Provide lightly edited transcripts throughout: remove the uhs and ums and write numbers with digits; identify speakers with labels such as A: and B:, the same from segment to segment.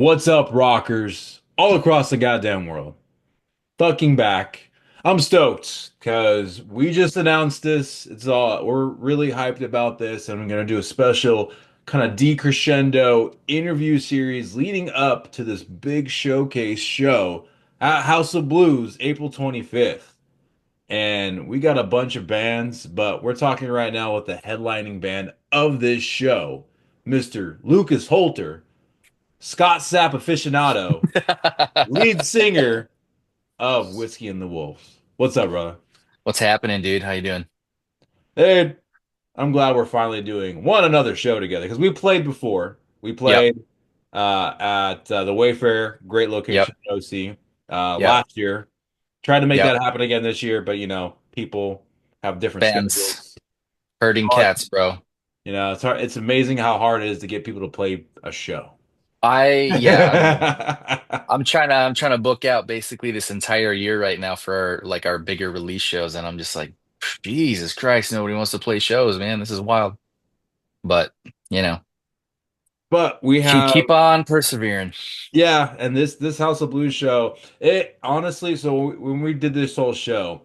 A: What's up, rockers all across the goddamn world? Fucking back. I'm stoked because we just announced this. We're really hyped about this, and I'm gonna do a special kind of decrescendo interview series leading up to this big showcase show at House of Blues, April 25th. And we got a bunch of bands, but we're talking right now with the headlining band of this show, Mr. Lucas Holter, Scott Sapp aficionado, lead singer of Whiskey and the Wolves. What's up, brother?
B: What's happening, dude? How you doing?
A: Hey, I'm glad we're finally doing another show together because we played before. We
B: Yep,
A: played at the Wayfair, great
B: yep,
A: location in OC,
B: yep,
A: last year. Tried to make
B: yep.
A: that happen again this year, but people have different
B: Fans,
A: schedules.
B: herding
A: Hard,
B: cats, bro.
A: it's hard. It's amazing how hard it is to get people to play a show.
B: Yeah, I'm trying to book out basically this entire year right now for like our bigger release shows, and I'm just like, Jesus Christ, nobody wants to play shows, man. This is wild. But you know,
A: But we have
B: keep on persevering.
A: Yeah, and this House of Blues show, it honestly, so when we did this whole show,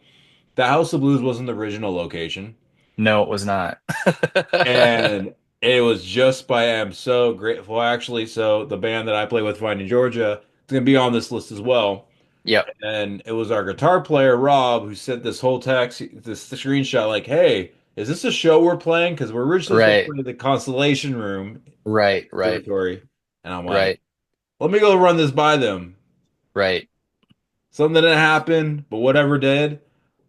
A: the House of Blues wasn't the original location,
B: No, it was not.
A: and it was just by I'm so grateful actually. So the band that I play with, Finding Georgia, is gonna be on this list as well.
B: Yep,
A: And it was our guitar player Rob who sent this whole text, this screenshot, like, "Hey, is this a show we're playing? Because we're originally supposed to
B: right,
A: play the Constellation Room
B: right, right,
A: Observatory." And I'm like,
B: right,
A: "Let me go run this by them."
B: right.
A: Something didn't happen, but whatever did,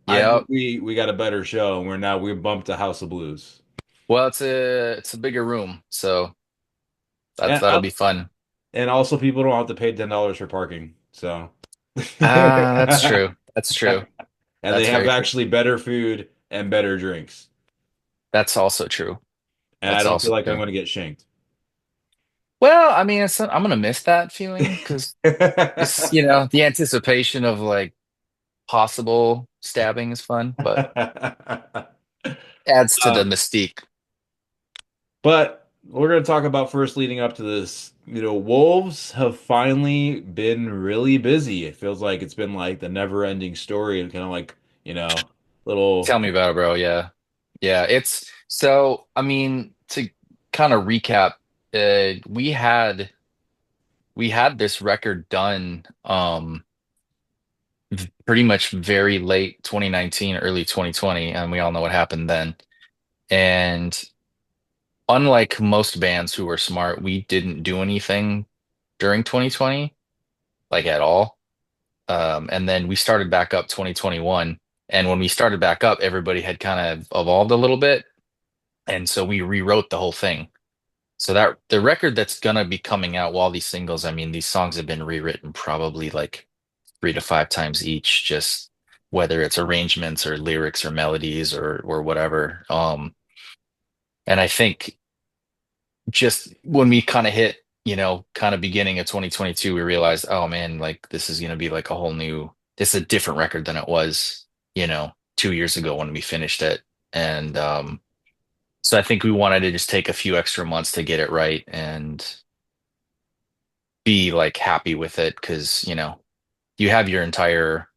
A: I think
B: Yep.
A: we got a better show, and we bumped to House of Blues,
B: Well, it's a bigger room, so
A: and
B: that'll be fun.
A: also people don't have to pay $10 for parking, so
B: Ah, that's true. That's true.
A: and they
B: That's
A: have
B: very true.
A: actually better food and better drinks,
B: That's also true.
A: and I
B: That's
A: don't feel
B: also
A: like I'm
B: true.
A: going to get shanked.
B: Well, I mean, I'm gonna miss that feeling because just, the anticipation of like possible stabbing is fun, but adds to the
A: Um,
B: mystique.
A: but we're going to talk about first leading up to this. Wolves have finally been really busy. It feels like it's been like the never-ending story and kind of like, little.
B: Tell me about it, bro. Yeah. Yeah, it's so I mean, to kind of recap, we had this record done pretty much very late 2019, early 2020, and we all know what happened then. And unlike most bands who were smart, we didn't do anything during 2020, like at all. And then we started back up 2021. And when we started back up, everybody had kind of evolved a little bit. And so we rewrote the whole thing. So that the record that's gonna be coming out, while these singles, I mean, these songs have been rewritten probably like 3 to 5 times each, just whether it's arrangements or lyrics or melodies or whatever. And I think just when we kind of hit, kind of beginning of 2022, we realized, oh man, like this is going to be like a whole new, this is a different record than it was, 2 years ago when we finished it. And so I think we wanted to just take a few extra months to get it right and be like happy with it because, you have your entire,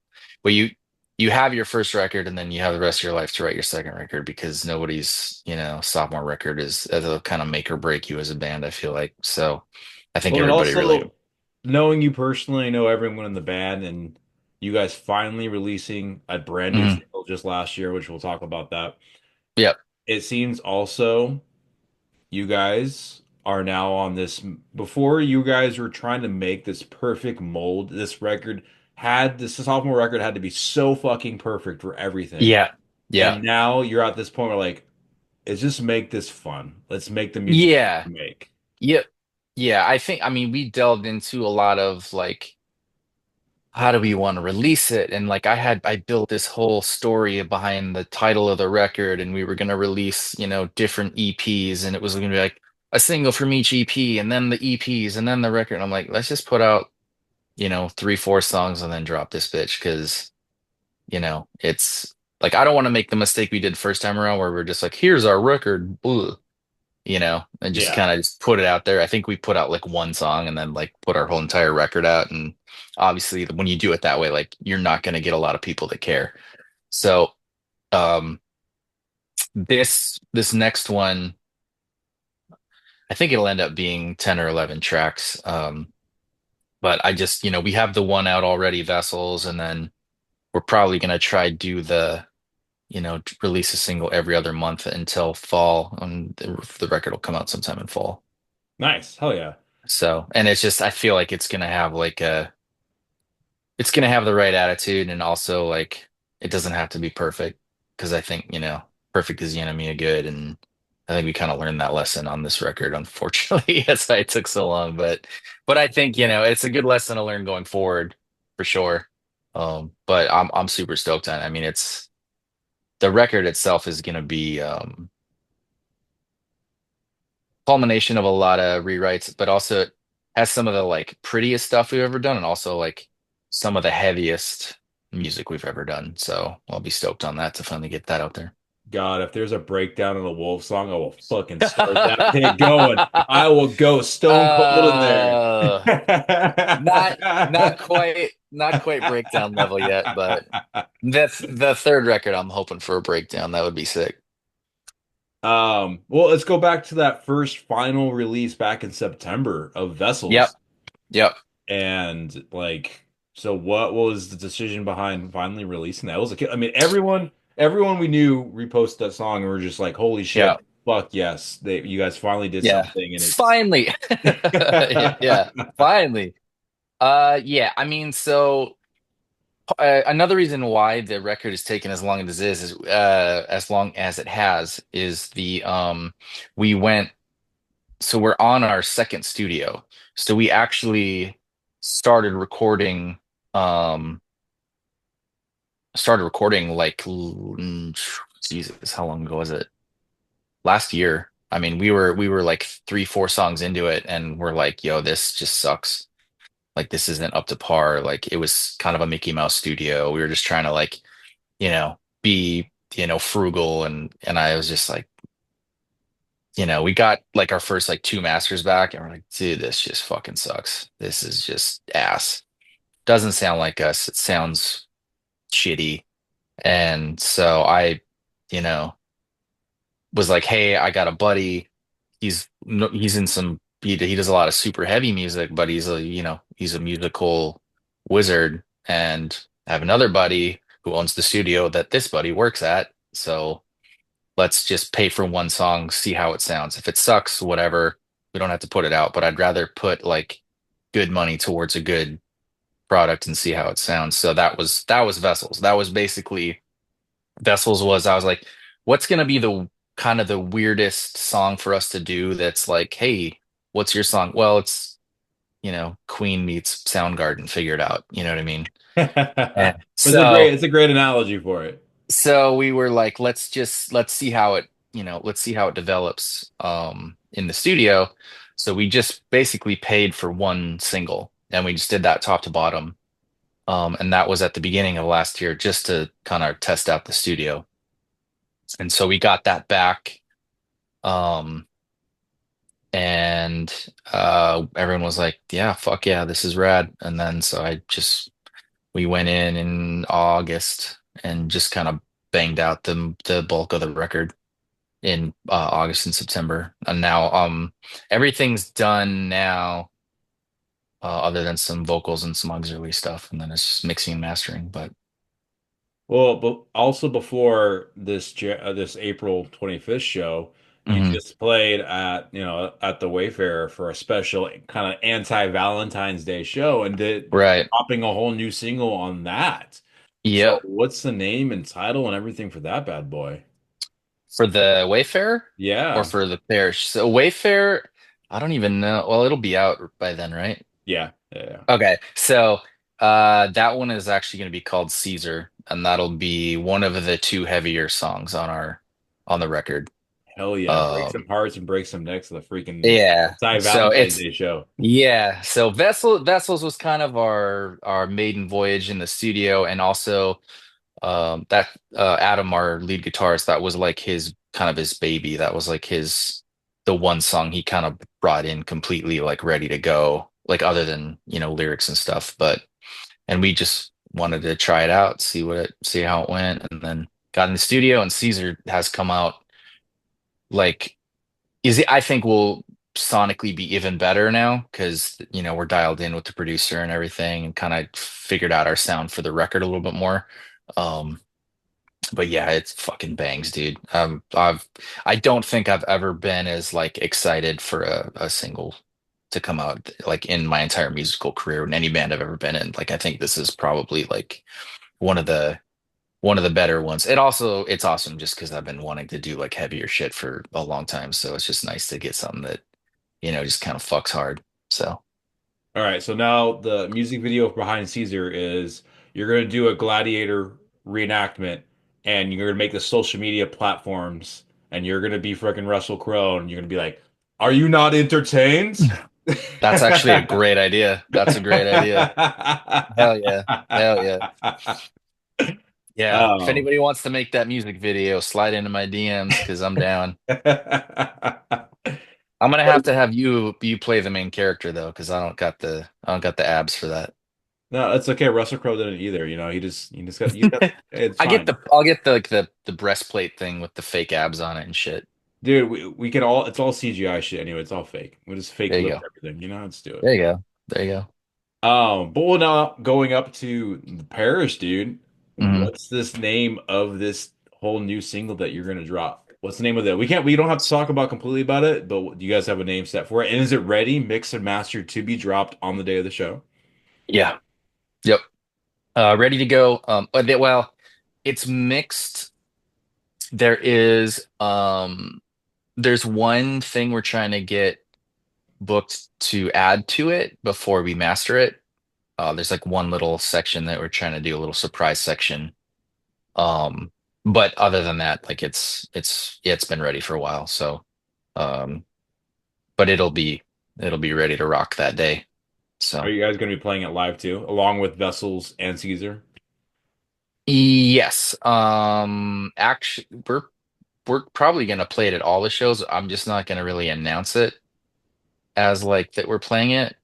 B: well, you have your first record and then you have the rest of your life to write your second record because nobody's, sophomore record is as a kind of make or break you as a band, I feel like. So I think
A: Well, and
B: everybody really,
A: also knowing you personally, I know everyone in the band, and you guys finally releasing a brand new
B: mhm.
A: single just last year, which we'll talk about that.
B: Yep.
A: It seems also you guys are now on this. Before you guys were trying to make this perfect mold, this sophomore record had to be so fucking perfect for everything.
B: Yeah. Yeah.
A: And now you're at this point where like, let's just make this fun. Let's make the music
B: Yeah.
A: we make.
B: Yep. Yeah. I mean, we delved into a lot of like, how do we want to release it? And like I built this whole story behind the title of the record, and we were gonna release, different EPs, and it was gonna be like a single from each EP, and then the EPs, and then the record. And I'm like, let's just put out, 3, 4 songs and then drop this bitch because, it's like I don't want to make the mistake we did first time around where we're just like, here's our record. Ugh. and just
A: Yeah.
B: kind of just put it out there. I think we put out like one song and then like put our whole entire record out. And obviously, when you do it that way, like you're not going to get a lot of people that care. So, um, this next one, I think it'll end up being 10 or 11 tracks. But I just, we have the one out already, Vessels, and then we're probably going to try do release a single every other month until fall, and the record will come out sometime in fall.
A: Nice. Hell yeah.
B: So, and it's just, I feel like it's gonna have the right attitude, and also like it doesn't have to be perfect because I think, perfect is the enemy of good, and I think we kind of learned that lesson on this record, unfortunately. That's why it took so long. But I think, it's a good lesson to learn going forward for sure. But I'm super stoked on it. I mean, it's the record itself is gonna be culmination of a lot of rewrites, but also it has some of the like prettiest stuff we've ever done, and also like some of the heaviest music we've ever done. So I'll be stoked on that to finally get that out there.
A: God, if there's a breakdown in a Wolf song, I will fucking start that pig going. I will go stone cold in there.
B: Uh, not not quite breakdown level yet, but that's the third record I'm hoping for a breakdown. That would be sick.
A: Well, let's go back to that first final release back in September of
B: Yep,
A: Vessels.
B: yep,
A: And like, so what was the decision behind finally releasing that? It was I mean, everyone we knew reposted that song and we're just like, holy shit,
B: yeah,
A: fuck yes, you guys finally did
B: yeah.
A: something and it's
B: Finally. Yeah, finally. Yeah, I mean, so another reason why the record has taken as long as it is as long as it has is we went so we're on our second studio. So we actually started recording um like Jesus, how long ago was it? Last year. I mean, we were like 3, 4 songs into it and we're like, yo, this just sucks. Like this isn't up to par. Like it was kind of a Mickey Mouse studio. We were just trying to like, be, frugal, and I was just like, we got like our first like 2 masters back and we're like, dude, this just fucking sucks. This is just ass. Doesn't sound like us. It sounds shitty. And so I, you know, was like, hey, I got a buddy. He's in some he does a lot of super heavy music, but he's a musical wizard. And I have another buddy who owns the studio that this buddy works at. So let's just pay for one song, see how it sounds. If it sucks, whatever, we don't have to put it out. But I'd rather put like good money towards a good product and see how it sounds. So that was Vessels. That was basically Vessels was I was like, what's gonna be the kind of the weirdest song for us to do that's like, hey, what's your song? Well, it's, Queen meets Soundgarden, figure it out. You know what I mean? And so
A: it's a great analogy for it.
B: so we were like, let's see how it develops in the studio. So we just basically paid for one single and we just did that top to bottom. And that was at the beginning of last year just to kind of test out the studio. And so we got that back. Um, and everyone was like, yeah, fuck yeah, this is rad. And then so we went in August and just kind of banged out the bulk of the record in August and September. And now everything's done now, other than some vocals and some auxiliary stuff, and then it's just mixing and mastering. But
A: Well, but also before this April 25th show, you
B: mhm.
A: just played at the Wayfarer for a special kind of anti-Valentine's Day show and
B: Right.
A: dropping a whole new single on that. So
B: Yep.
A: what's the name and title and everything for that bad boy?
B: For the Wayfarer or
A: Yeah.
B: for the Parish? So Wayfarer, I don't even know. Well, it'll be out by then, right?
A: Yeah. Yeah.
B: Okay. So that one is actually going to be called Caesar, and that'll be one of the two heavier songs on the record.
A: Hell yeah. Break some
B: Um,
A: hearts and break some necks of the freaking
B: yeah. So
A: anti-Valentine's
B: it's
A: Day show.
B: yeah. So Vessels was kind of our maiden voyage in the studio, and also that Adam, our lead guitarist, that was like his kind of his baby. That was like his. the one song he kind of brought in completely like ready to go, like other than, lyrics and stuff. But and we just wanted to try it out, see how it went, and then got in the studio and Caesar has come out like I think will sonically be even better now because we're dialed in with the producer and everything and kind of figured out our sound for the record a little bit more. Um, but yeah, it's fucking bangs, dude. I don't think I've ever been as like excited for a single to come out like in my entire musical career in any band I've ever been in. Like I think this is probably like one of the one of the better ones. It's awesome just because I've been wanting to do like heavier shit for a long time. So it's just nice to get something that, just kind of fucks hard. So
A: All right, so now the music video behind Caesar is you're going to do a gladiator reenactment and you're going to make the social media platforms and you're going to be freaking Russell Crowe and you're going to be like, "Are you not entertained?"
B: that's actually a great idea. That's a great idea. Hell yeah. Hell yeah. Yeah. If
A: Oh.
B: anybody wants to make that music video, slide into my DMs because I'm down. I'm gonna have to have you play the main character though, because I don't got the abs for that.
A: No, it's okay. Russell Crowe didn't either. You just got it's fine.
B: I'll get the like the breastplate thing with the fake abs on it and shit.
A: Dude, we can all it's all CGI shit anyway. It's all fake. We just fake
B: There you
A: lift
B: go.
A: everything. Let's do it.
B: There you go. There you go.
A: But we're now going up to Paris, dude.
B: Hmm.
A: What's this name of this whole new single that you're gonna drop? What's the name of that? We don't have to talk about completely about it, but do you guys have a name set for it? And is it ready, mixed and mastered to be dropped on the day of the show?
B: Yeah. Yep. Ready to go. Well, it's mixed. There is there's one thing we're trying to get booked to add to it before we master it. There's like one little section that we're trying to do, a little surprise section. Um, but other than that, like yeah, it's been ready for a while. So um, but it'll be ready to rock that day.
A: Are
B: So
A: you guys gonna be playing it live too, along with Vessels and Caesar?
B: yes. Actually we're probably gonna play it at all the shows. I'm just not gonna really announce it as like that we're playing it,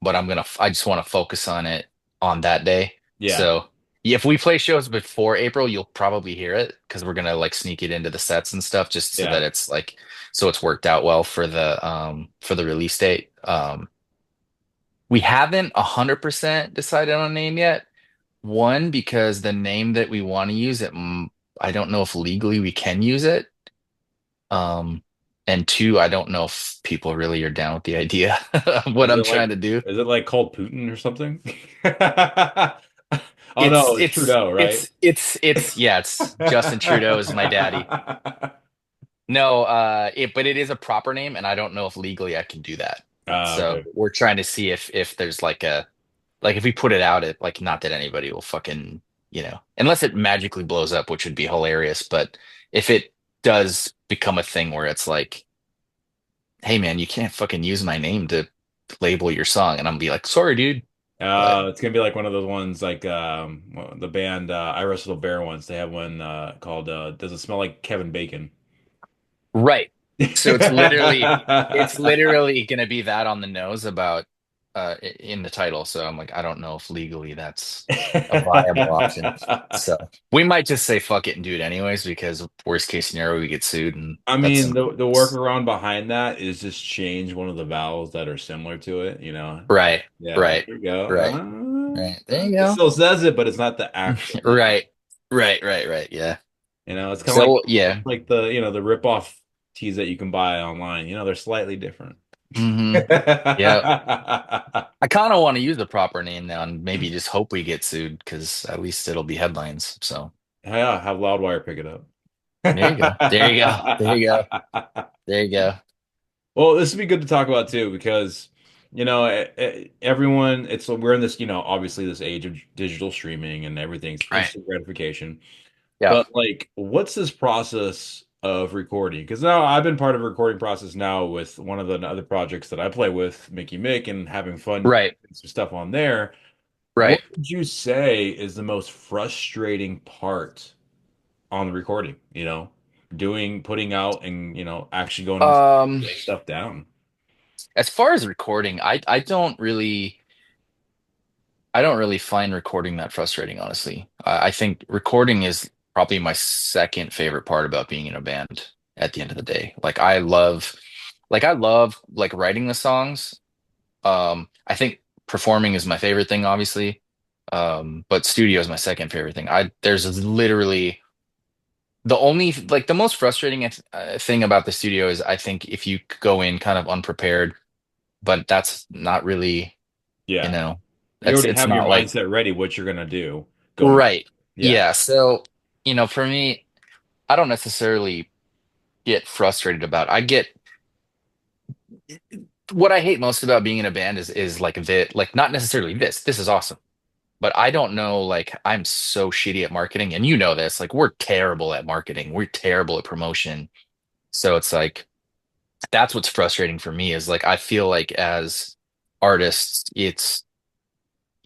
B: but I just want to focus on it on that day.
A: Yeah,
B: So yeah, if we play shows before April, you'll probably hear it because we're gonna like sneak it into the sets and stuff just so
A: yeah.
B: that it's like so it's worked out well for the release date. We haven't 100% decided on a name yet. One, because the name that we want to use I don't know if legally we can use it. Um, and two, I don't know if people really are down with the idea of what
A: Is
B: I'm
A: it
B: trying
A: like
B: to do.
A: is it like called Putin or something? Oh
B: It's
A: no, it's
B: it's
A: Trudeau, right?
B: it's yeah, it's Justin Trudeau is my daddy. No, but it is a proper name, and I don't know if legally I can do that. So
A: Okay.
B: we're trying to see if there's like if we put it out, it like not that anybody will fucking unless it magically blows up, which would be hilarious. But if it does become a thing where it's like, hey man, you can't fucking use my name to label your song, and I'm be like, sorry, dude. But
A: It's gonna be like one of those ones like well, the band I Wrestle a Bear ones. They have one called Does It Smell Like Kevin Bacon?
B: right. So it's literally gonna be that on the nose about in the title. So I'm like, I don't know if legally that's a viable option. So we might just say fuck it and do it anyways, because worst case scenario, we get sued and
A: I
B: that's
A: mean, the workaround behind that is just change one of the vowels that are similar to it,
B: right,
A: Yeah,
B: right,
A: there you go.
B: right, right. There you
A: It
B: go.
A: still says it, but it's not the actual name.
B: Right, right, right, right. Yeah.
A: It's kind of
B: So yeah.
A: like the rip-off tees that you can buy online. They're slightly different.
B: Hmm. Yeah. I kind of want to use the proper name now and maybe just hope we get sued because at least it'll be headlines. So
A: Yeah, have Loudwire pick it up.
B: there you go. There you go. There you go. There you go.
A: Well, this would be good to talk about too because everyone we're in this obviously this age of digital streaming and everything's
B: Right.
A: instant gratification.
B: Yeah.
A: But like, what's this process of recording? Because now I've been part of a recording process now with one of the other projects that I play with, Mickey Mick, and having fun
B: Right.
A: and some stuff on there. What
B: Right.
A: would you say is the most frustrating part on the recording? putting out and, actually going and
B: Um,
A: getting stuff down?
B: as far as recording, I don't really find recording that frustrating, honestly. I think recording is probably my second favorite part about being in a band at the end of the day. I love like writing the songs. I think performing is my favorite thing, obviously. But studio is my second favorite thing. There's literally the only like the most frustrating thing about the studio is I think if you go in kind of unprepared, but that's not really, you
A: Yeah.
B: know,
A: You already
B: it's
A: have your
B: not like
A: mindset ready what you're gonna do going.
B: right.
A: Yeah.
B: Yeah. So, for me, I don't necessarily get frustrated about. I get what I hate most about being in a band is like like not necessarily this. This is awesome. But I don't know, like I'm so shitty at marketing, and you know this, like we're terrible at marketing. We're terrible at promotion. So it's like that's what's frustrating for me is like I feel like as artists, it's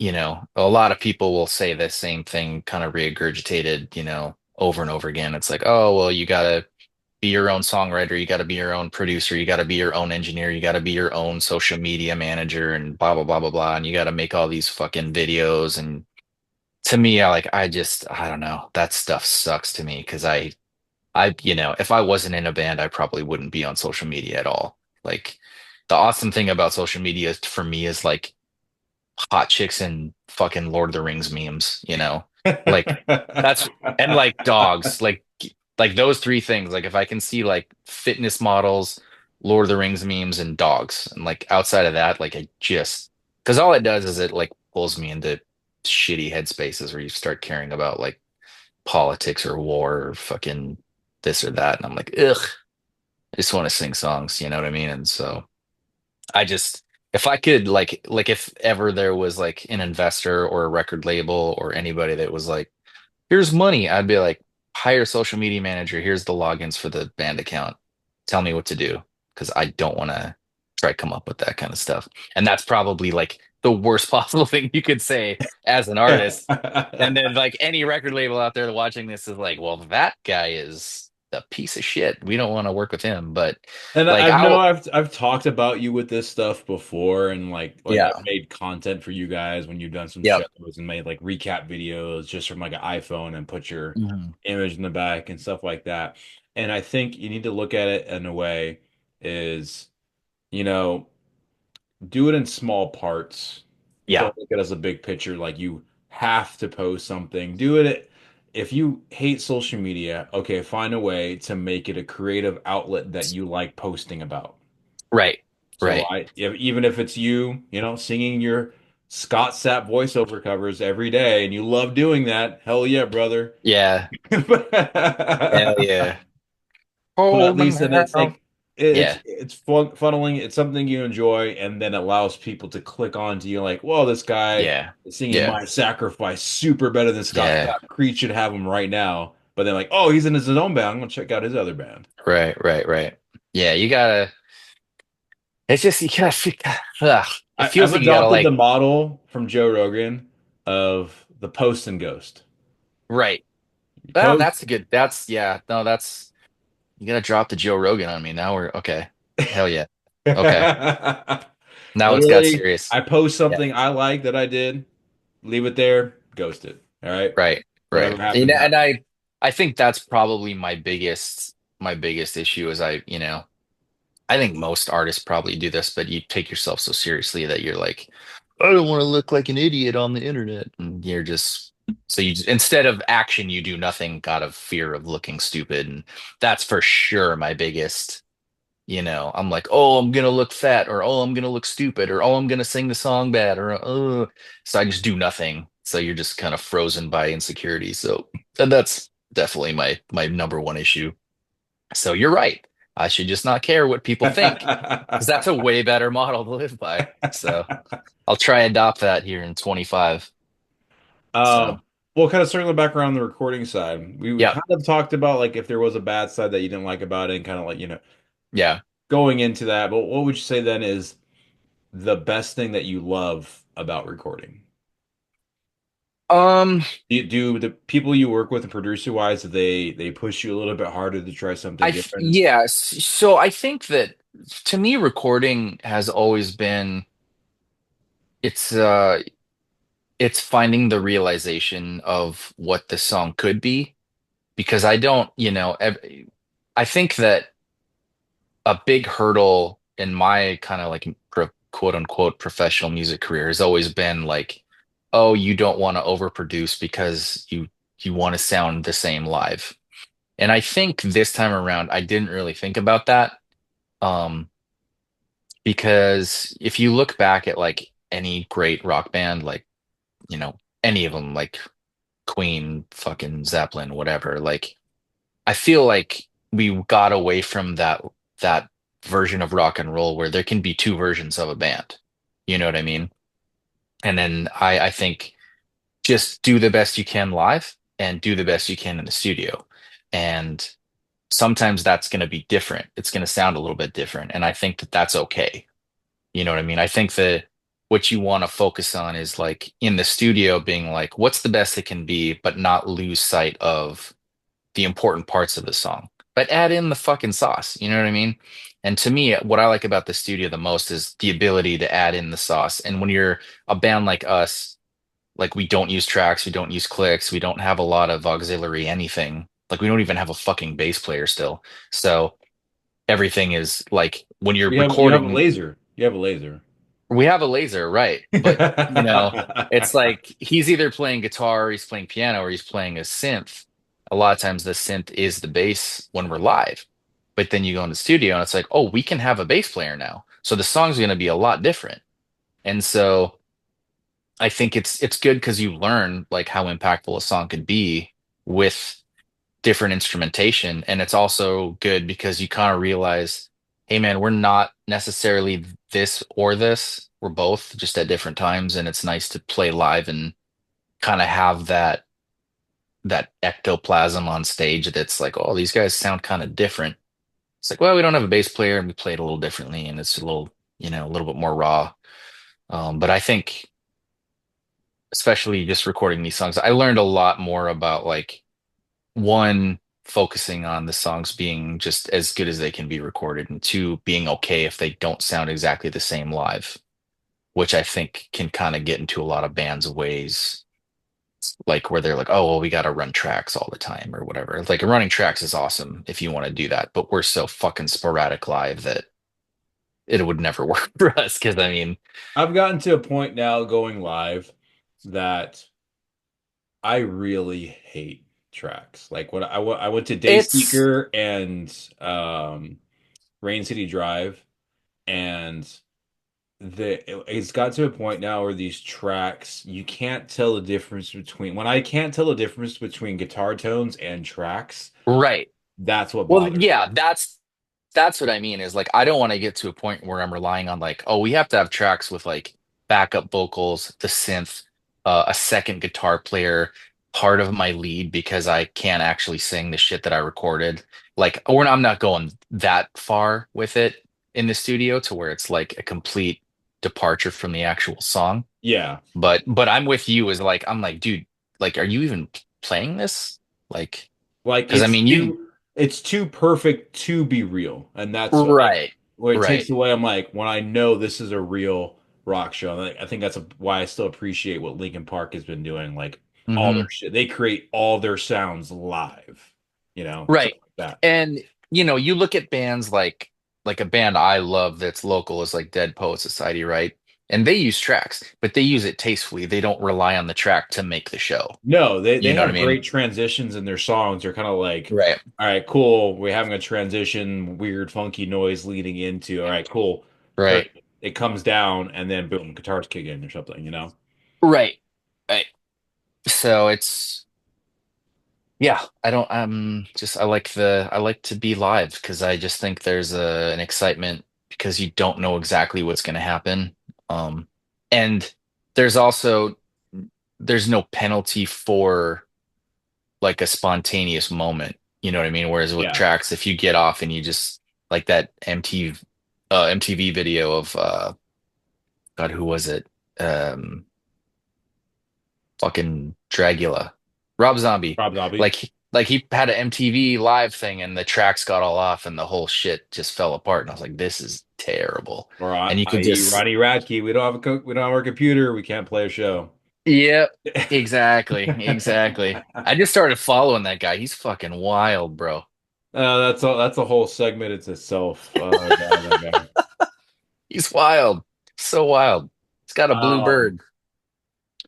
B: a lot of people will say the same thing, kind of regurgitated, over and over again. It's like, oh, well, you gotta be your own songwriter, you gotta be your own producer, you gotta be your own engineer, you gotta be your own social media manager, and blah blah blah blah blah. And you gotta make all these fucking videos. And to me, I don't know. That stuff sucks to me because if I wasn't in a band, I probably wouldn't be on social media at all. Like the awesome thing about social media for me is like hot chicks and fucking Lord of the Rings memes, Like that's and like dogs, like those three things. Like if I can see like fitness models, Lord of the Rings memes and dogs, and like outside of that, like I just because all it does is it like pulls me into shitty headspaces where you start caring about like politics or war or fucking this or that. And I'm like, ugh, I just want to sing songs, you know what I mean? And so I just if I could like if ever there was like an investor or a record label or anybody that was like, here's money, I'd be like, hire a social media manager, here's the logins for the band account. Tell me what to do. Because I don't want to try to come up with that kind of stuff. And that's probably like the worst possible thing you could say as an artist. And then like any record label out there watching this is like, well, that guy is a piece of shit. We don't want to work with him. But
A: And
B: like
A: I've know
B: I'll
A: I've talked about you with this stuff before, and like
B: yeah.
A: I've made content for you guys when you've done some
B: Yep.
A: shows and made like recap videos just from like an iPhone and put your
B: Mhm.
A: image in the back and stuff like that. And I think you need to look at it in a way is, you know, do it in small parts.
B: Yeah.
A: Don't look at it as a big picture like you have to post something. Do it if you hate social media, okay, find a way to make it a creative outlet that you like posting about.
B: Right.
A: So
B: Right.
A: even if it's you, singing your Scott Sapp voiceover covers every day and you love doing that, hell yeah, brother.
B: Yeah. Hell yeah.
A: But at
B: Hold
A: least
B: my
A: then it's
B: hand.
A: like it's
B: Yeah.
A: it's funneling, it's something you enjoy, and then allows people to click on to you like, well, this guy
B: Yeah.
A: is singing
B: Yeah.
A: My Sacrifice super better than Scott
B: Yeah.
A: Stapp. Creed should have him right now. But then like, oh, he's in his own band. I'm gonna check out his other band.
B: Right. Right. Right. Yeah. You gotta, it's just, you gotta, ugh. It
A: I've
B: feels like you gotta
A: adopted the
B: like,
A: model from Joe Rogan of the post and ghost.
B: right.
A: You
B: Well,
A: post.
B: that's a good, that's, yeah. No, you gotta drop the Joe Rogan on me. Now we're, okay. Hell yeah. Okay. Now it's got
A: Literally,
B: serious.
A: I post
B: Yeah.
A: something I like that I did, leave it there, ghost it. All right.
B: Right.
A: Whatever
B: Right. And,
A: happens,
B: and
A: happens.
B: I think that's probably my biggest issue is I think most artists probably do this, but you take yourself so seriously that you're like, I don't want to look like an idiot on the internet. And you're just, so you just, instead of action, you do nothing out of fear of looking stupid. And that's for sure my biggest, I'm like, oh, I'm going to look fat, or oh, I'm going to look stupid, or oh, I'm going to sing the song bad, or oh, so I just do nothing. So you're just kind of frozen by insecurity. So, and that's definitely my number one issue. So you're right. I should just not care what people think because that's a way better model to live by. So I'll try adopt that here in 25.
A: Um,
B: So
A: well, kind of circling back around the recording side, we
B: yeah,
A: kind of talked about like if there was a bad side that you didn't like about it, and kind of like,
B: yeah.
A: going into that. But what would you say then is? The best thing that you love about recording?
B: Um,
A: Do the people you work with and producer wise, they push you a little bit harder to try something different?
B: yes. So I think that to me, recording has always been it's uh it's finding the realization of what the song could be because I don't, I think that a big hurdle in my kind of like quote unquote professional music career has always been like, oh, you don't want to overproduce because you want to sound the same live. And I think this time around, I didn't really think about that. Um, because if you look back at like any great rock band, like, any of them, like Queen, fucking Zeppelin, whatever, like I feel like we got away from that version of rock and roll where there can be two versions of a band. You know what I mean? And then I think just do the best you can live and do the best you can in the studio. And sometimes that's going to be different. It's going to sound a little bit different. And I think that that's okay. You know what I mean? I think that what you want to focus on is like in the studio being like, what's the best it can be, but not lose sight of the important parts of the song, but add in the fucking sauce. You know what I mean? And to me, what I like about the studio the most is the ability to add in the sauce. And when you're a band like us, like we don't use tracks, we don't use clicks, we don't have a lot of auxiliary anything. Like we don't even have a fucking bass player still. So everything is like when you're
A: You have a
B: recording.
A: laser. You have a laser.
B: We have a laser, right? But it's like he's either playing guitar, or he's playing piano, or he's playing a synth. A lot of times the synth is the bass when we're live. But then you go in the studio and it's like, oh, we can have a bass player now. So the song's going to be a lot different. And so I think it's good because you learn like how impactful a song could be with different instrumentation. And it's also good because you kind of realize, hey man, we're not necessarily this or this. We're both just at different times. And it's nice to play live and kind of have that ectoplasm on stage that's like, oh, these guys sound kind of different. It's like, well, we don't have a bass player and we play it a little differently and it's a little, a little bit more raw. But I think especially just recording these songs, I learned a lot more about like one, focusing on the songs being just as good as they can be recorded, and two, being okay if they don't sound exactly the same live, which I think can kind of get into a lot of bands' ways, like where they're like, oh, well, we got to run tracks all the time or whatever. Like running tracks is awesome if you want to do that, but we're so fucking sporadic live that it would never work for us. Because I mean,
A: I've gotten to a point now going live that I really hate tracks. Like when I went to
B: it's
A: Dayseeker and Rain City Drive, and it's got to a point now where these tracks you can't tell the difference between when I can't tell the difference between guitar tones and tracks.
B: right.
A: That's what
B: Well,
A: bothers me.
B: yeah, that's what I mean is like I don't want to get to a point where I'm relying on like, oh, we have to have tracks with like backup vocals, the synth, a second guitar player, part of my lead because I can't actually sing the shit that I recorded. Like, or I'm not going that far with it in the studio to where it's like a complete departure from the actual song.
A: Yeah,
B: But I'm with you is like I'm like, dude, like, are you even playing this? Like,
A: like
B: because I mean, you
A: it's too perfect to be real, and that's
B: right,
A: where it
B: right.
A: takes away. I'm like when I know this is a real rock show. And I think that's why I still appreciate what Linkin Park has been doing. Like all their
B: Hmm.
A: shit, they create all their sounds live.
B: Right.
A: Stuff like that.
B: And you look at bands like a band I love that's local is like Dead Poet Society, right? And they use tracks, but they use it tastefully. They don't rely on the track to make the show.
A: No,
B: You
A: they
B: know what I
A: have
B: mean?
A: great transitions in their songs. They're kind of like,
B: Right.
A: all right, cool. We're having a transition, weird, funky noise leading into, all right, cool. Or
B: Right.
A: it comes down and then boom, guitars kick in or something.
B: Right. Right. So it's yeah, I don't just I like to be live because I just think there's an excitement because you don't know exactly what's going to happen. Um and there's also there's no penalty for like a spontaneous moment. You know what I mean? Whereas with
A: Yeah.
B: tracks, if you get off and you just like that MTV video of God, who was it? Um fucking Dragula, Rob Zombie.
A: Rob Zombie
B: Like he had an MTV live thing and the tracks got all off and the whole shit just fell apart. And I was like, this is terrible.
A: or
B: And you could
A: i.e.
B: just,
A: Ronnie Radke. We don't have our computer. We can't play a show.
B: yeah, exactly. I just started following that guy. He's fucking wild, bro.
A: That's a whole segment it's itself. Oh God, that guy.
B: He's wild. So wild. He's got a blue
A: Um,
B: bird.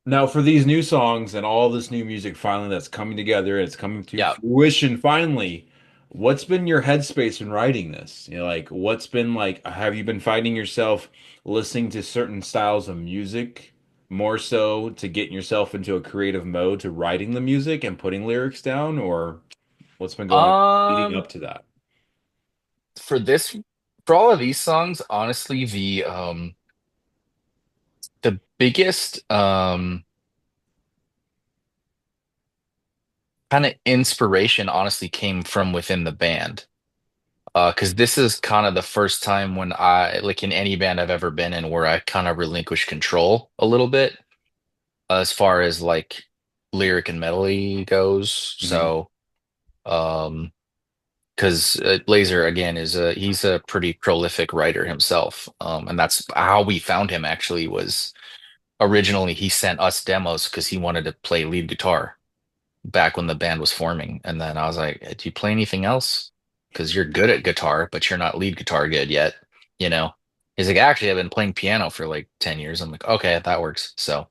A: Now for these new songs and all this new music finally that's coming together, it's coming to
B: Yeah.
A: fruition finally. What's been your headspace in writing this? You know, like what's been like, have you been finding yourself listening to certain styles of music more so to getting yourself into a creative mode to writing the music and putting lyrics down, or what's been going on leading
B: Um,
A: up to that?
B: for this, for all of these songs, honestly, the biggest kind of inspiration honestly came from within the band. Because this is kind of the first time when I, like in any band I've ever been in, where I kind of relinquish control a little bit as far as like lyric and melody goes.
A: Hmm.
B: So, um, because Laser again is he's a pretty prolific writer himself, and that's how we found him. Actually, was originally he sent us demos because he wanted to play lead guitar back when the band was forming. And then I was like, do you play anything else? Because you're good at guitar, but you're not lead guitar good yet, you know? He's like, actually, I've been playing piano for like 10 years. I'm like, okay, that works. So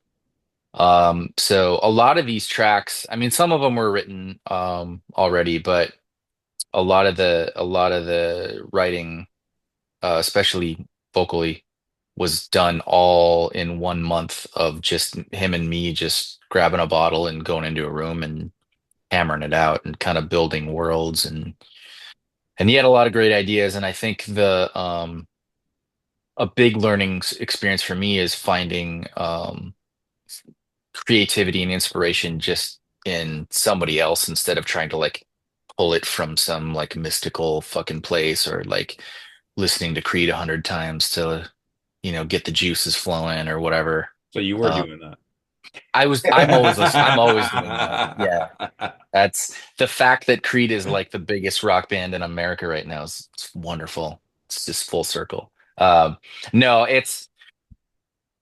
B: a lot of these tracks, I mean, some of them were written already, but a lot of the writing, especially vocally, was done all in 1 month of just him and me just grabbing a bottle and going into a room and hammering it out and kind of building worlds and he had a lot of great ideas and I think the a big learning experience for me is finding creativity and inspiration just in somebody else instead of trying to like pull it from some like mystical fucking place or like listening to Creed 100 times to get the juices flowing or whatever.
A: So you were
B: um,
A: doing that.
B: I'm always doing that. Yeah. That's the fact that Creed is like the biggest rock band in America right now is it's wonderful. It's just full circle. No,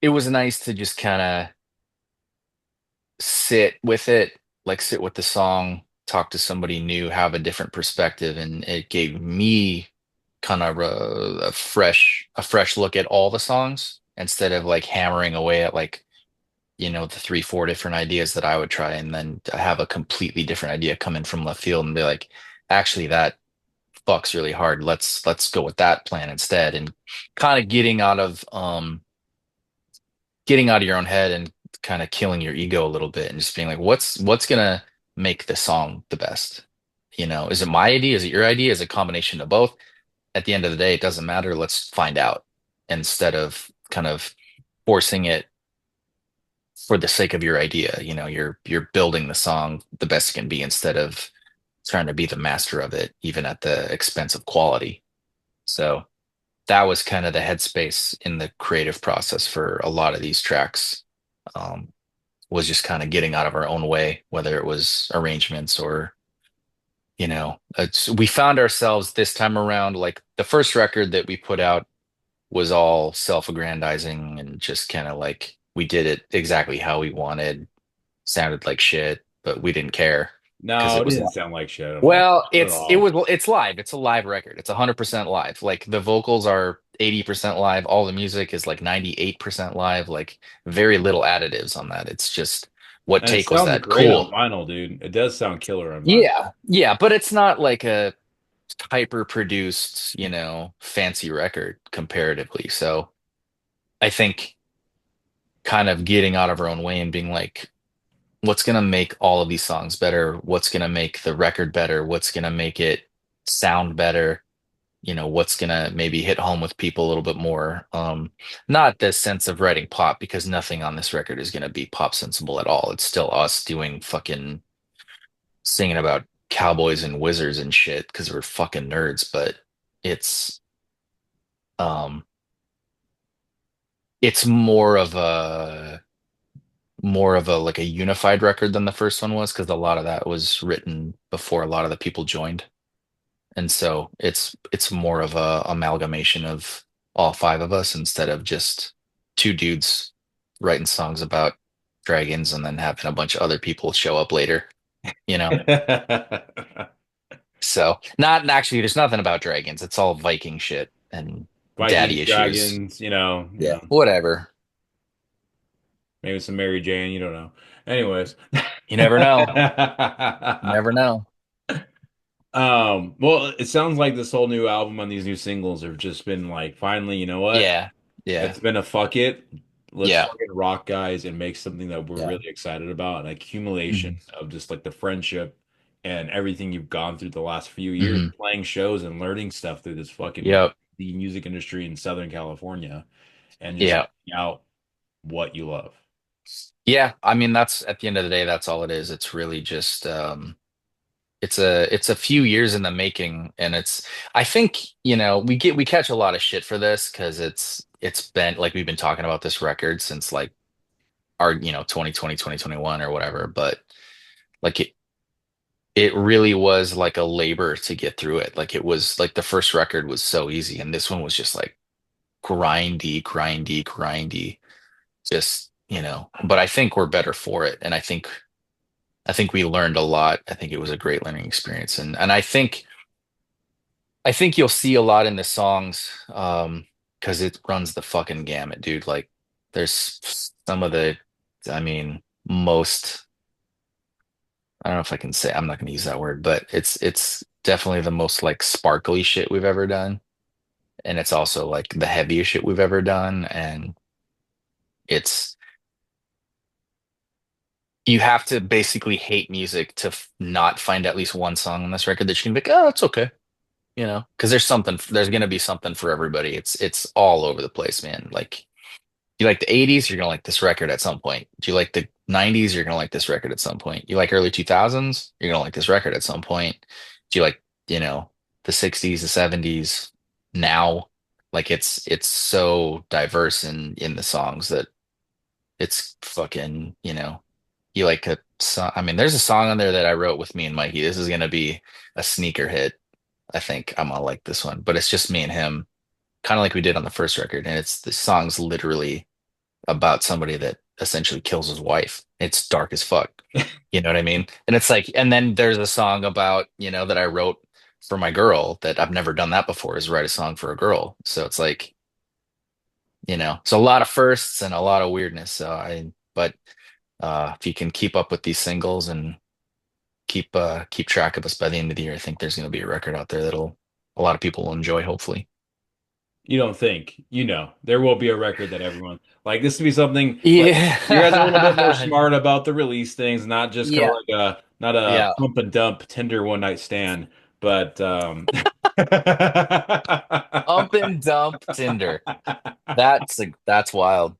B: it was nice to just kind of sit with it, like sit with the song, talk to somebody new, have a different perspective, and it gave me kind of a fresh look at all the songs instead of like hammering away at like the three, four different ideas that I would try, and then to have a completely different idea come in from left field and be like, actually, that fucks really hard. Let's go with that plan instead, and kind of getting out of your own head and kind of killing your ego a little bit and just being like, what's gonna make the song the best? Is it my idea? Is it your idea? Is it a combination of both? At the end of the day, it doesn't matter. Let's find out instead of kind of forcing it for the sake of your idea. You're building the song the best it can be instead of trying to be the master of it, even at the expense of quality. So that was kind of the headspace in the creative process for a lot of these tracks. Um, was just kind of getting out of our own way, whether it was arrangements or, we found ourselves this time around, like the first record that we put out was all self-aggrandizing and just kind of like we did it exactly how we wanted, sounded like shit, but we didn't care because
A: No,
B: it
A: it
B: was
A: didn't sound like shit at all.
B: well,
A: Not at all.
B: it's live. It's a live record. It's 100% live. Like the vocals are 80% live. All the music is like 98% live. Like very little additives on that. It's just what
A: And it
B: take was
A: sounds
B: that?
A: great on
B: Cool.
A: vinyl, dude. It does sound killer on vinyl.
B: Yeah. Yeah, but it's not like a hyper produced, fancy record comparatively. So I think kind of getting out of our own way and being like, what's going to make all of these songs better? What's going to make the record better? What's going to make it sound better? What's going to maybe hit home with people a little bit more? Not the sense of writing pop, because nothing on this record is going to be pop sensible at all. It's still us doing fucking singing about cowboys and wizards and shit because we're fucking nerds, but it's um it's more of a more of a like a unified record than the first one was because a lot of that was written before a lot of the people joined. And so it's more of a amalgamation of all five of us instead of just two dudes writing songs about dragons and then having a bunch of other people show up later, you know. So not actually there's nothing about dragons. It's all Viking shit and
A: Vikings,
B: daddy issues.
A: dragons,
B: Yeah, whatever.
A: maybe some Mary Jane, you don't know. Anyways.
B: You never know. Never know.
A: Well, it sounds like this whole new album and these new singles have just been like, finally, you know what?
B: Yeah. Yeah.
A: It's been a fuck it. Let's
B: Yeah.
A: fucking rock, guys, and make something that we're
B: Yeah.
A: really excited about. An accumulation
B: Mhm.
A: of just like the friendship and everything you've gone through the last few years,
B: Mhm.
A: playing shows and learning stuff through this fucking
B: Yep.
A: the music industry in Southern California and just
B: Yeah.
A: getting out what you love.
B: Yeah. I mean, that's at the end of the day, that's all it is. It's really just it's a few years in the making and it's I think, we catch a lot of shit for this because it's been like we've been talking about this record since like our, 2020, 2021 or whatever, but like it really was like a labor to get through it. Like it was like the first record was so easy and this one was just like grindy, grindy, grindy. Just, but I think we're better for it. And I think we learned a lot. I think it was a great learning experience. And I think you'll see a lot in the songs, because it runs the fucking gamut, dude. Like there's some of the, I mean, most, I don't know if I can say, I'm not going to use that word, but it's definitely the most like sparkly shit we've ever done. And it's also like the heaviest shit we've ever done. And it's, you have to basically hate music to not find at least one song on this record that you can be like, oh, it's okay, because there's gonna be something for everybody. It's all over the place, man. Like, you like the '80s, you're gonna like this record at some point. Do you like the '90s? You're gonna like this record at some point. You like early 2000s? You're gonna like this record at some point. Do you like, you know, the '60s, the '70s? Now, like it's so diverse in the songs that it's fucking, you like a song. I mean, there's a song on there that I wrote with me and Mikey. This is gonna be a sneaker hit. I think I'm gonna like this one, but it's just me and him, kind of like we did on the first record. And the song's literally about somebody that essentially kills his wife. It's dark as fuck. You know what I mean? And it's like, and then there's a song about, that I wrote for my girl that I've never done that before is write a song for a girl. So it's like, it's a lot of firsts and a lot of weirdness. But if you can keep up with these singles and keep track of us by the end of the year, I think there's going to be a record out there that'll a lot of people will enjoy, hopefully.
A: You don't think, there will be a record that everyone like this to be something like you guys are a little bit more
B: Yeah.
A: smart about the release things, not just kind of
B: Yeah.
A: like a not a
B: Yeah.
A: pump and dump Tinder one night stand, but
B: Pump and dump Tinder. That's wild.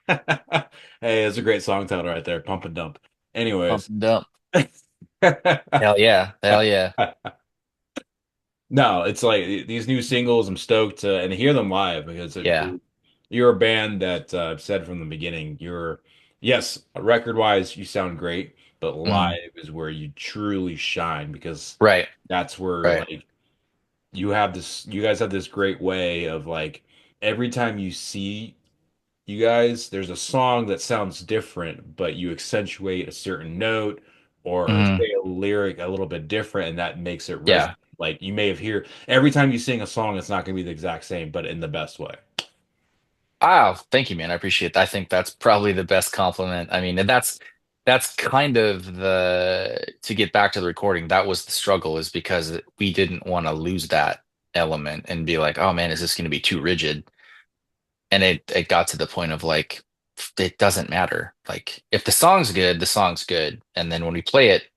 A: Hey, it's a great song title right there, Pump and Dump.
B: Pump
A: Anyways.
B: and dump. Hell yeah. Hell yeah.
A: No, it's like these new singles. I'm stoked to and hear them live because
B: Yeah.
A: you're a band that I've said from the beginning. Yes, record wise, you sound great, but
B: Mhm.
A: live is where you truly shine because
B: Right.
A: that's where
B: Right.
A: like you guys have this great way of like every time you see you guys, there's a song that sounds different, but you accentuate a certain note or
B: Mhm.
A: say a lyric a little bit different, and that makes it resonate.
B: Yeah.
A: Like you may have hear every time you sing a song, it's not going to be the exact same, but in the best way.
B: Oh, thank you, man. I appreciate that. I think that's probably the best compliment. I mean, and that's kind of to get back to the recording, that was the struggle is because we didn't want to lose that element and be like, oh man, is this going to be too rigid? And it got to the point of like it doesn't matter. Like if the song's good, the song's good. And then when we play it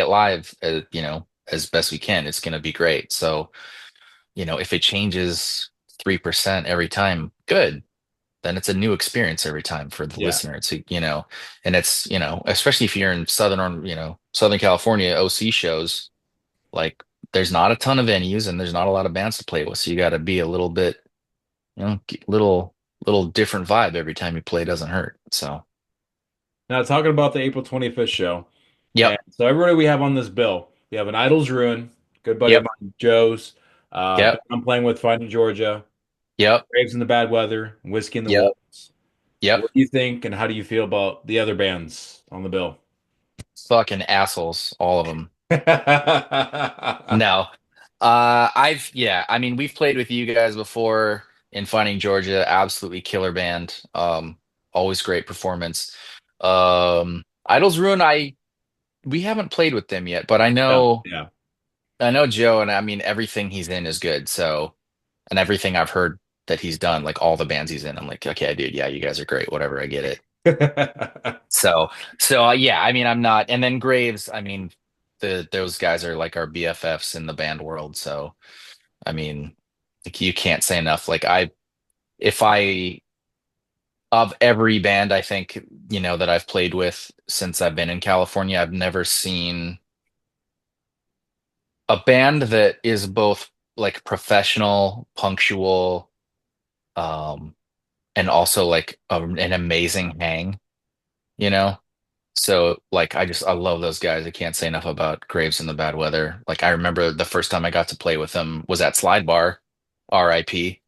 B: live, as best we can, it's going to be great. So, if it changes 3% every time, good, then it's a new experience every time for the
A: Yeah.
B: listener. And it's, especially if you're in Southern California OC shows, like there's not a ton of venues and there's not a lot of bands to play with. So you got to be a little bit, little different vibe every time you play doesn't hurt. So
A: Now, talking about the April 25th show. And
B: Yep.
A: so, everybody we have on this bill, we have an Idol's Ruin, good buddy of
B: Yep.
A: mine, Joe's,
B: Yep.
A: band I'm playing with, Finding Georgia,
B: Yep.
A: Graves in the Bad Weather, Whiskey in the
B: Yep.
A: Wolves.
B: Yep.
A: What do you think, and how do you feel about the other bands on the bill?
B: Fucking assholes, all of them. No. Yeah, I mean, we've played with you guys before in Finding Georgia, absolutely killer band. Always great performance. Idol's Ruin, we haven't played with them yet, but
A: Yeah, yeah.
B: I know Joe, and I mean everything he's in is good. So, and everything I've heard that he's done, like all the bands he's in, I'm like, okay, dude, yeah, you guys are great, whatever, I get it. So, yeah, I mean, I'm not, and then Graves, I mean, those guys are like our BFFs in the band world. So, I mean, like you can't say enough. If I, of every band, I think, that I've played with since I've been in California, I've never seen a band that is both like professional, punctual, um, and also like an amazing hang, you know? So like I love those guys. I can't say enough about Graves and the Bad Weather. Like I remember the first time I got to play with them was at Slide Bar, RIP.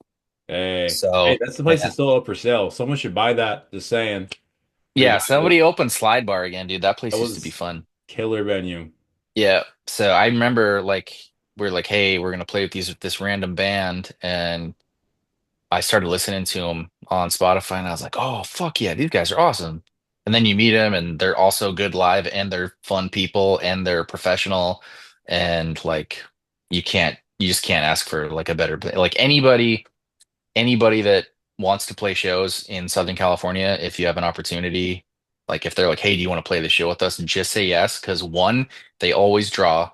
A: Hey,
B: So
A: that's the place
B: yeah,
A: that's still up for sale. Someone should buy that. Just saying.
B: yeah,
A: Revive it.
B: somebody opened Slide Bar again, dude. That
A: That
B: place used to be
A: was
B: fun.
A: killer venue.
B: Yeah. So I remember like we're like, hey, we're gonna play with this random band, and I started listening to them on Spotify, and I was like, oh fuck yeah, these guys are awesome. And then you meet them, and they're also good live, and they're fun people, and they're professional, and like you just can't ask for like a better like anybody that wants to play shows in Southern California, if you have an opportunity, like if they're like, hey, do you want to play the show with us? Just say yes, because one, they always draw.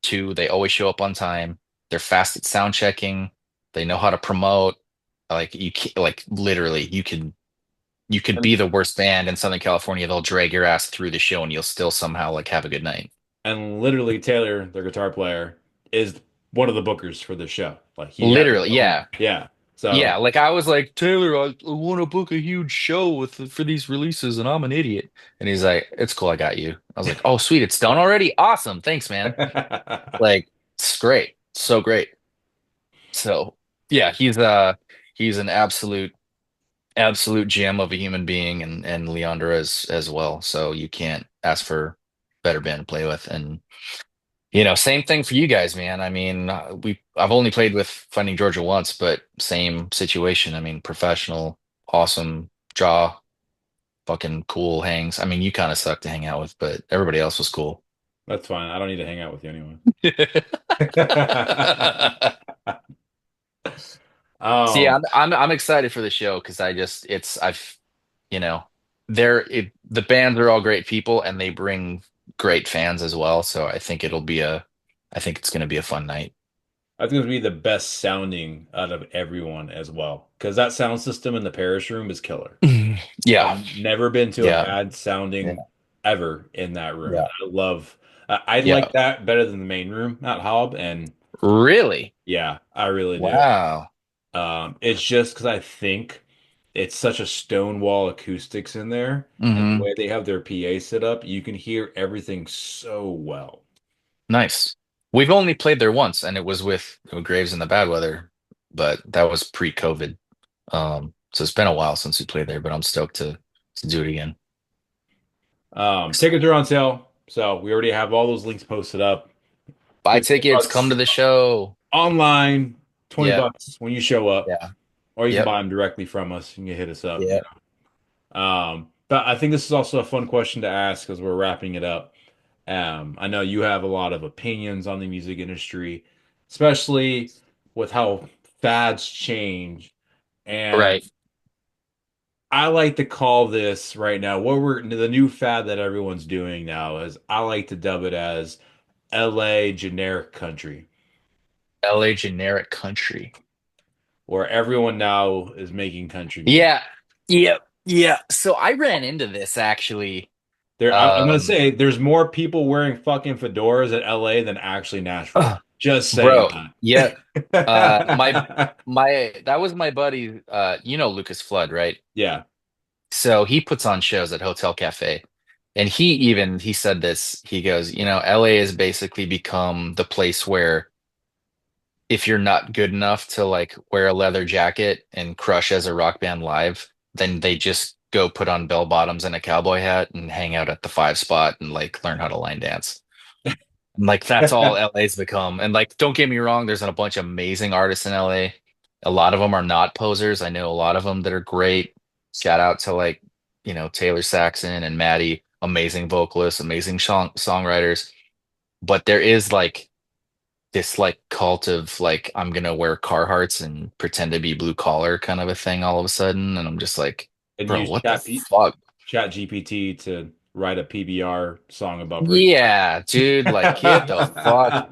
B: Two, they always show up on time. They're fast at sound checking. They know how to promote. Like you can like literally you could
A: And,
B: be the worst band in Southern California. They'll drag your ass through the show and you'll still somehow like have a good night.
A: and literally Taylor, their guitar player, is one of the bookers for the show. Like he has his
B: Literally,
A: own.
B: yeah.
A: Yeah.
B: Yeah,
A: So
B: like I was like, Taylor, I want to book a huge show for these releases, and I'm an idiot. And he's like, it's cool, I got you. I was like, oh, sweet, it's done already? Awesome, thanks, man. Like, it's great, so great. So yeah, he's an absolute gem of a human being, and Leandra as well. So you can't ask for better band to play with. And same thing for you guys, man. I mean, I've only played with Finding Georgia once, but same situation. I mean, professional, awesome draw, fucking cool hangs. I mean, you kind of suck to hang out with, but everybody else was cool.
A: that's fine. I don't need to hang out with you anyway.
B: See,
A: Um,
B: I'm excited for the show because you know, the bands are all great people and they bring great fans as well. So I think it's gonna be a fun night.
A: I think it's gonna be the best sounding out of everyone as well. Because that sound system in the Parish room is killer.
B: Yeah,
A: I've never been to a
B: yeah,
A: bad
B: yeah,
A: sounding ever in that room.
B: yeah,
A: I like
B: yeah.
A: that better than the main room at HOB. And
B: Really?
A: yeah, I really do.
B: Wow.
A: It's just because I think it's such a stone wall acoustics in there, and the
B: Hmm.
A: way they have their PA set up, you can hear everything so well.
B: Nice. We've only played there once, and it was with Graves in the Bad Weather, but that was pre-COVID. So it's been a while since we played there, but I'm stoked to do it again.
A: Tickets are on sale, so we already have all those links posted up.
B: Buy
A: 15
B: tickets, come to
A: bucks
B: the show.
A: online, 20
B: Yeah,
A: bucks when you show up,
B: yeah,
A: or you can
B: yep,
A: buy them directly from us. You can hit us up.
B: yeah.
A: But I think this is also a fun question to ask as we're wrapping it up. I know you have a lot of opinions on the music industry, especially with how fads change. And
B: Right.
A: I like to call this right now, what we're the new fad that everyone's doing now is I like to dub it as LA generic country,
B: LA generic country.
A: where everyone now is making country music.
B: Yeah, yeah, yeah. So I ran into this actually.
A: I'm gonna
B: Um,
A: say there's more people wearing fucking fedoras at LA than actually Nashville. Just saying
B: bro, yeah. My
A: that.
B: that was my buddy, Lucas Flood, right?
A: Yeah.
B: So he puts on shows at Hotel Cafe. And he said this, he goes, LA has basically become the place where if you're not good enough to like wear a leather jacket and crush as a rock band live, then they just go put on bell bottoms and a cowboy hat and hang out at the five spot and like learn how to line dance. And, like that's all LA's become. And like, don't get me wrong, there's a bunch of amazing artists in LA. A lot of them are not posers. I know a lot of them that are great. Shout out to like, Taylor Saxon and Maddie, amazing vocalists, amazing songwriters. But there is like this like cult of like I'm gonna wear Carhartts and pretend to be blue collar kind of a thing all of a sudden, and I'm just like,
A: And
B: bro,
A: use
B: what the fuck?
A: Chat GPT to write a PBR song about breaking.
B: Yeah, dude, like get the fuck,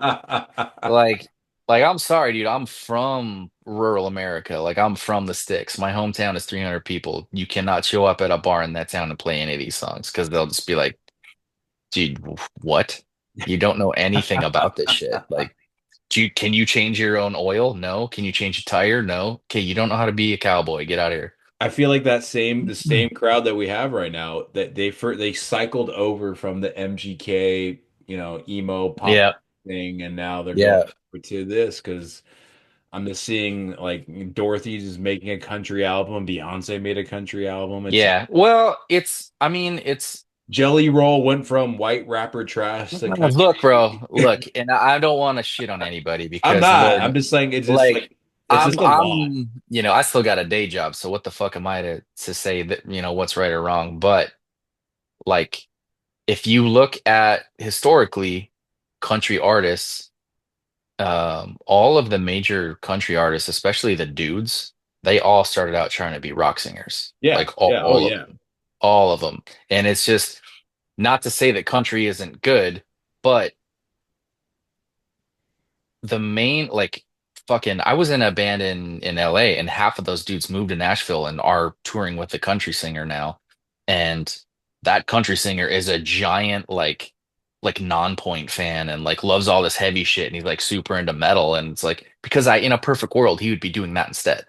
B: like, I'm sorry, dude. I'm from rural America. Like I'm from the sticks. My hometown is 300 people. You cannot show up at a bar in that town and play any of these songs because they'll just be like, dude, what? You don't know anything about this shit. Like, can you change your own oil? No. Can you change a tire? No. Okay, you don't know how to be a cowboy. Get out of here.
A: I feel like the same crowd that we have right now that they cycled over from the MGK, emo pop
B: Yeah.
A: thing, and now they're going
B: Yeah.
A: over to this because I'm just seeing like Dorothy's is making a country album, Beyonce made a country album. It's like
B: Yeah. Well, I mean, it's
A: Jelly Roll went from white rapper trash to
B: look,
A: country.
B: bro, look, and I don't want to shit on anybody
A: I'm
B: because
A: not.
B: Lord,
A: I'm just saying it's just
B: like
A: like it's just a lot.
B: I still got a day job, so what the fuck am I to say that, what's right or wrong? But like if you look at historically country artists, all of the major country artists, especially the dudes, they all started out trying to be rock singers.
A: Yeah,
B: Like
A: yeah, oh
B: all of
A: yeah.
B: them, all of them. And it's just not to say that country isn't good, but the main like fucking I was in a band in LA and half of those dudes moved to Nashville and are touring with the country singer now. And that country singer is a giant like non-point fan and like loves all this heavy shit and he's like super into metal and it's like because in a perfect world he would be doing that instead.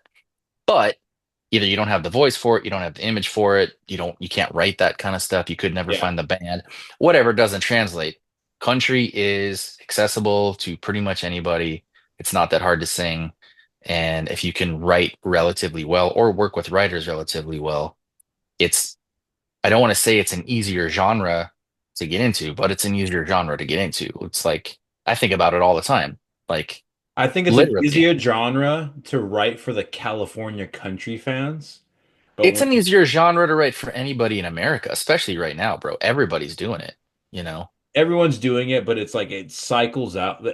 B: But either you don't have the voice for it, you don't have the image for it, you can't write that kind of stuff, you could never
A: Yeah.
B: find the band, whatever doesn't translate. Country is accessible to pretty much anybody. It's not that hard to sing. And if you can write relatively well or work with writers relatively well, it's, I don't want to say it's an easier genre to get into, but it's an easier genre to get into. It's like, I think about it all the time. Like,
A: I think it's an
B: literally.
A: easier genre to write for the California country fans, but
B: It's
A: when
B: an easier genre to write for anybody in America, especially right now, bro. Everybody's doing it, you know?
A: everyone's doing it, but it's like it cycles out.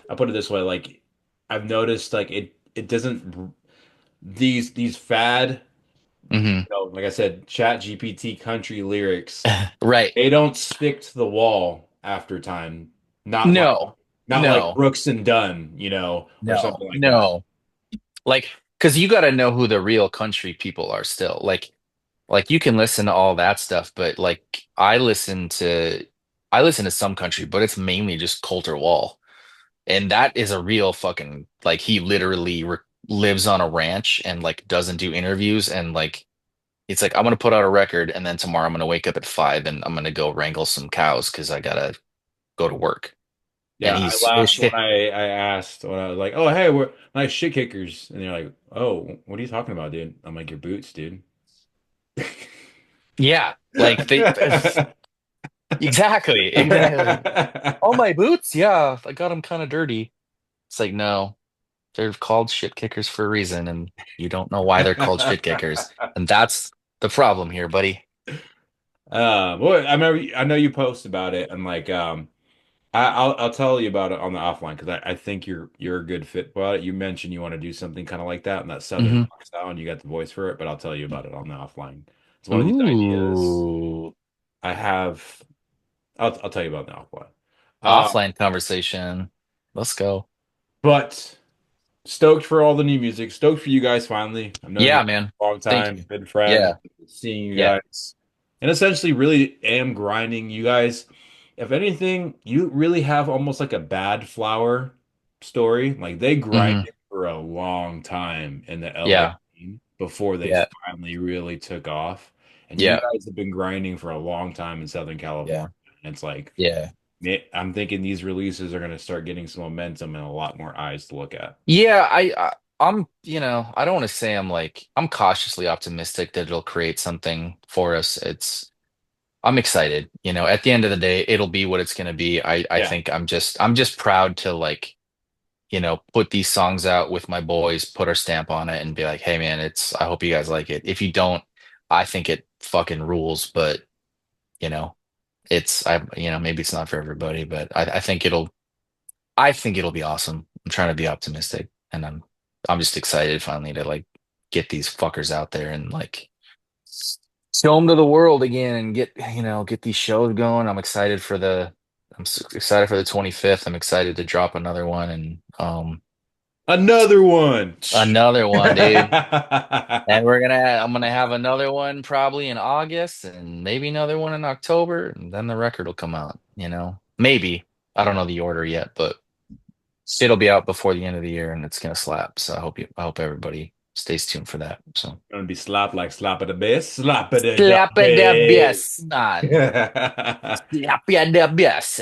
A: I put it this way, like I've noticed like it doesn't these fad,
B: Hmm.
A: like I said, Chat GPT country lyrics,
B: Right.
A: they don't stick to the wall after time. Not like
B: No,
A: not like
B: no,
A: Brooks and Dunn, or
B: no,
A: something like that.
B: no. Like, because you got to know who the real country people are still. Like you can listen to all that stuff, but like I listen to some country, but it's mainly just Coulter Wall. And that is a real fucking like he literally lives on a ranch and like doesn't do interviews and like it's like I'm gonna put out a record and then tomorrow I'm gonna wake up at 5 and I'm gonna go wrangle some cows because I gotta go to work. And
A: Yeah, I
B: his
A: laughed when
B: shit.
A: I asked when I was like, "Oh, hey, we're nice shit kickers," and they're like, "Oh, what are you talking about, dude?" I'm like, "Your boots, dude."
B: Yeah, like they exactly. Oh, my boots, yeah, I got them kind of dirty. It's like no, they're called shit kickers for a reason, and you don't know why they're called shit kickers, and that's the problem here, buddy.
A: Well, I know you post about it, and like, I'll tell you about it on the offline because I think you're a good fit for it. You mentioned you want to do something kind of like that in that Southern
B: Hmm.
A: rock style, and you got the voice for it, but I'll tell you about it on the offline. It's one of these ideas
B: Ooh,
A: I have. I'll tell you about it on the offline.
B: offline conversation. Let's go.
A: But stoked for all the new music. Stoked for you guys finally. I've known you
B: Yeah,
A: guys
B: man.
A: a long
B: Thank
A: time,
B: you.
A: been friends,
B: Yeah,
A: seeing you
B: yeah.
A: guys, and essentially really am grinding you guys. If anything, you really have almost like a bad flower story. Like they
B: Hmm.
A: grinded for a long time in the LA
B: Yeah,
A: scene before they
B: yeah.
A: finally really took off. And you
B: Yeah.
A: guys have been grinding for a long time in Southern
B: Yeah.
A: California. And it's like,
B: Yeah.
A: I'm thinking these releases are going to start getting some momentum and a lot more eyes to look at.
B: Yeah, I'm, I don't want to say I'm cautiously optimistic that it'll create something for us. I'm excited. At the end of the day, it'll be what it's going to be. I
A: Yeah.
B: think I'm just proud to put these songs out with my boys, put our stamp on it and be like, "Hey man, I hope you guys like it. If you don't, I think it fucking rules, but you know, maybe it's not for everybody, but I think it'll be awesome. I'm trying to be optimistic, and I'm just excited finally to get these fuckers out there and show them to the world again and get these shows going. I'm excited for the 25th. I'm excited to drop another one and
A: Another one.
B: another one, dude. And I'm gonna have another one probably in August and maybe another one in October, and then the record will come out, Maybe. I don't know the order yet, but it'll be out before the end of the year and it's gonna slap. So I hope everybody stays tuned for that. So
A: Gonna be slap like slap of the bass, slap of the
B: slap it up, yes, man.
A: bass.
B: Slap it up, yes.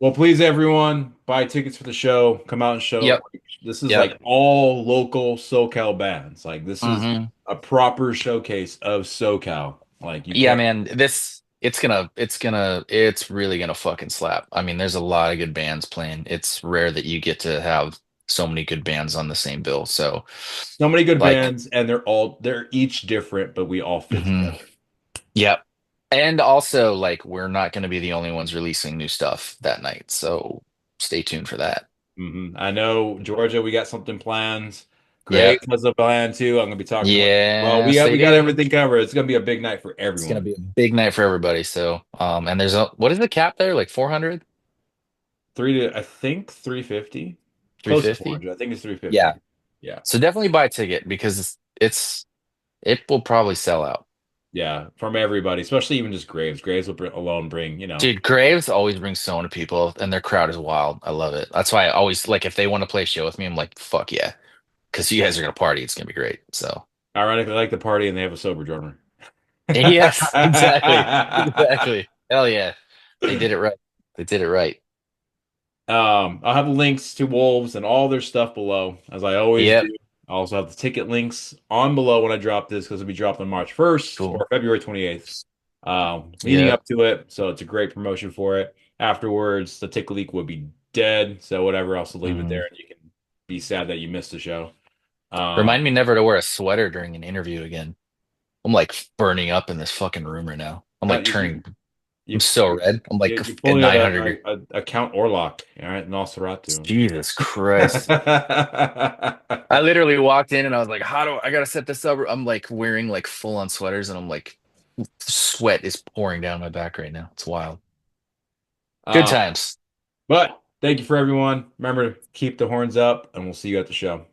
A: Well, please, everyone, buy tickets for the show. Come out and show.
B: Yep,
A: This is
B: yep.
A: like all local SoCal bands. Like this is
B: Hmm.
A: a proper showcase of SoCal. Like you
B: Yeah,
A: can't.
B: man. It's really gonna fucking slap. I mean, there's a lot of good bands playing. It's rare that you get to have so many good bands on the same bill. So,
A: So many good
B: like,
A: bands, and they're each different, but we all fit
B: mhm.
A: together.
B: Yep. And also, we're not gonna be the only ones releasing new stuff that night. So stay tuned for that.
A: I know Georgia, we got something planned. Graves
B: Yep.
A: has a plan too. I'm gonna be talking to. Well,
B: Yes,
A: we
B: they
A: got
B: do.
A: everything covered. It's gonna be a big night for
B: It's gonna
A: everyone.
B: be a big night for everybody. So, and what is the cap there? Like 400,
A: I think 350, close to
B: 350?
A: 400. I think it's
B: Yeah.
A: 350. Yeah.
B: So definitely buy a ticket because it will probably sell out.
A: Yeah, from everybody, especially even just Graves. Graves will alone bring,
B: Dude, Graves always brings so many people and their crowd is wild. I love it. That's why I always if they want to play a show with me, I'm like, fuck yeah. Because you guys are gonna party. It's gonna be great. So
A: ironically like the party and they have a sober drummer.
B: yes, exactly. Exactly. Hell yeah. They did it right. They did it right.
A: I'll have links to Wolves and all their stuff below, as I always
B: Yep.
A: do. I also have the ticket links on below when I drop this because it'll be dropped on March 1st
B: Cool.
A: or February 28th. Leading
B: Yep.
A: up to it, so it's a great promotion for it. Afterwards, the ticket leak would be dead, so whatever else will leave it
B: Mhm.
A: there, and you can be sad that you missed the show. Um,
B: Remind me never to wear a sweater during an interview again. I'm burning up in this fucking room right now. I'm
A: uh,
B: turning,
A: you,
B: I'm
A: you,
B: so red. I'm
A: you're
B: at
A: pulling
B: 900.
A: a Count Orlok, all right, Nosferatu.
B: Jesus Christ. I literally walked in and I was like, how do I gotta set this up? I'm wearing full on sweaters and I'm sweat is pouring down my back right now. It's wild. Good
A: Uh,
B: times.
A: but thank you for everyone. Remember to keep the horns up, and we'll see you at the show.